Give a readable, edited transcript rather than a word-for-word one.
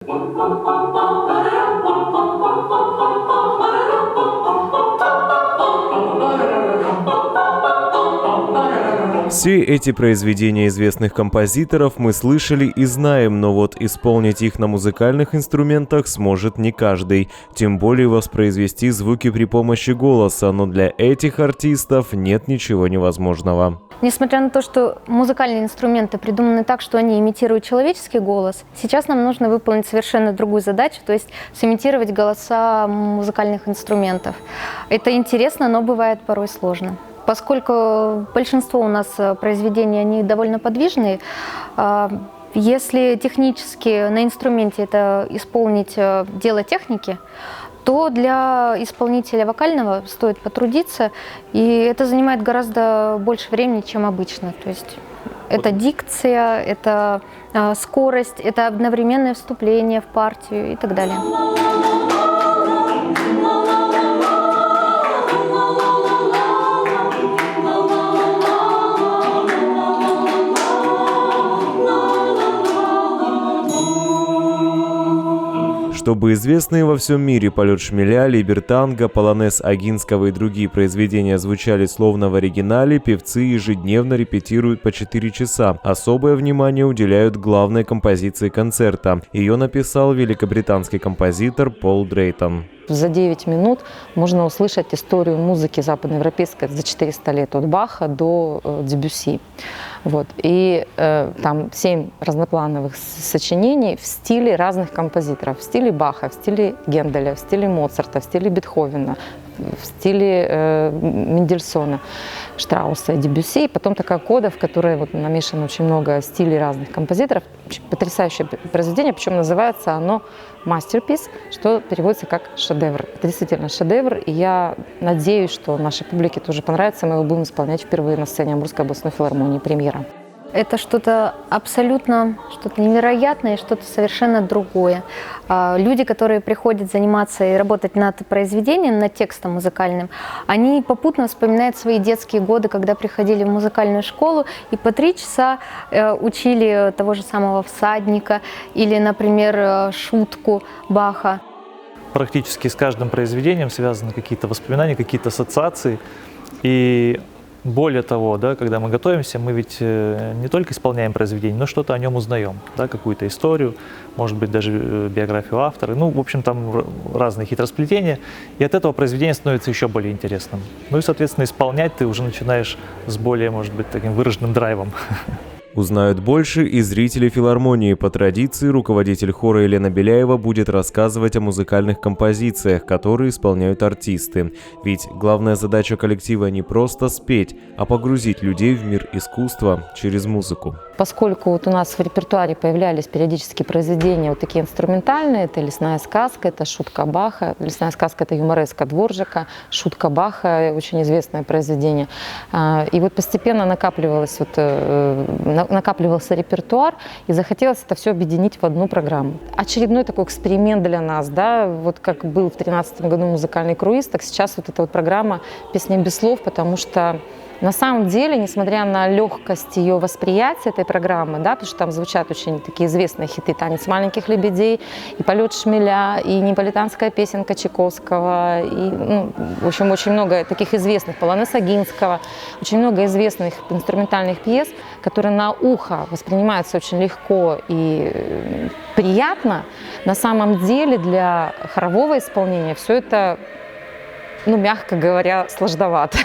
Все эти произведения известных композиторов мы слышали и знаем, но вот исполнить их на музыкальных инструментах сможет не каждый. Тем более воспроизвести звуки при помощи голоса, но для этих артистов нет ничего невозможного. Несмотря на то, что музыкальные инструменты придуманы так, что они имитируют человеческий голос, сейчас нам нужно выполнить совершенно другую задачу, то есть сымитировать голоса музыкальных инструментов. Это интересно, но бывает порой сложно. Поскольку большинство у нас произведений, они довольно подвижные, если технически на инструменте это исполнить дело техники, то для исполнителя вокального стоит потрудиться, и это занимает гораздо больше времени, чем обычно. То есть это дикция, это скорость, это одновременное вступление в партию и так далее. Чтобы известные во всем мире «Полет шмеля», «Либертанго», «Полонез Огинского» и другие произведения звучали словно в оригинале, певцы ежедневно репетируют по 4 часа. Особое внимание уделяют главной композиции концерта. Ее написал великобританский композитор Пол Дрейтон. За 9 минут можно услышать историю музыки западноевропейской за 400 лет, от Баха до Дебюсси. Вот. И там 7 разноплановых сочинений в стиле разных композиторов. В стиле Баха, в стиле Генделя, в стиле Моцарта, в стиле Бетховена, в стиле Мендельсона, Штрауса и Дебюсси. И потом такая кода, в которой вот намешано очень много стилей разных композиторов. Потрясающее произведение, причем называется оно «Masterpiece», что переводится как «шедевр». Это действительно шедевр, и я надеюсь, что нашей публике тоже понравится. Мы его будем исполнять впервые на сцене Амурской областной филармонии, премьера. Это что-то абсолютно, что-то невероятное, что-то совершенно другое. Люди, которые приходят заниматься и работать над произведением, над текстом музыкальным, они попутно вспоминают свои детские годы, когда приходили в музыкальную школу и по 3 часа учили того же самого «Всадника» или, например, «Шутку» Баха. Практически с каждым произведением связаны какие-то воспоминания, какие-то ассоциации. И более того, да, когда мы готовимся, мы ведь не только исполняем произведение, но что-то о нем узнаем, да, какую-то историю, может быть, даже биографию автора. Ну, в общем, там разные хитросплетения. И от этого произведение становится еще более интересным. Ну и, соответственно, исполнять ты уже начинаешь с более, может быть, таким выраженным драйвом. Узнают больше и зрители филармонии. По традиции руководитель хора Елена Беляева будет рассказывать о музыкальных композициях, которые исполняют артисты. Ведь главная задача коллектива не просто спеть, а погрузить людей в мир искусства через музыку. Поскольку вот у нас в репертуаре появлялись периодически произведения вот такие инструментальные, это «Лесная сказка», это «Шутка Баха», «Лесная сказка» — это юмореска Дворжака, «Шутка Баха» — очень известное произведение. И вот постепенно накапливался репертуар, и захотелось это все объединить в одну программу. Очередной такой эксперимент для нас, да, вот как был в 2013 году музыкальный круиз, так сейчас вот эта вот программа «Песни без слов», потому что на самом деле, несмотря на легкость ее восприятия этой программы, да, потому что там звучат очень такие известные хиты «Танец маленьких лебедей», и «Полет шмеля», и «Неаполитанская песенка» Чайковского, и, ну, в общем, очень много таких известных, «Полонез Огинского», очень много известных инструментальных пьес, которые на ухо воспринимаются очень легко и приятно. На самом деле для хорового исполнения все это, ну, мягко говоря, сложновато.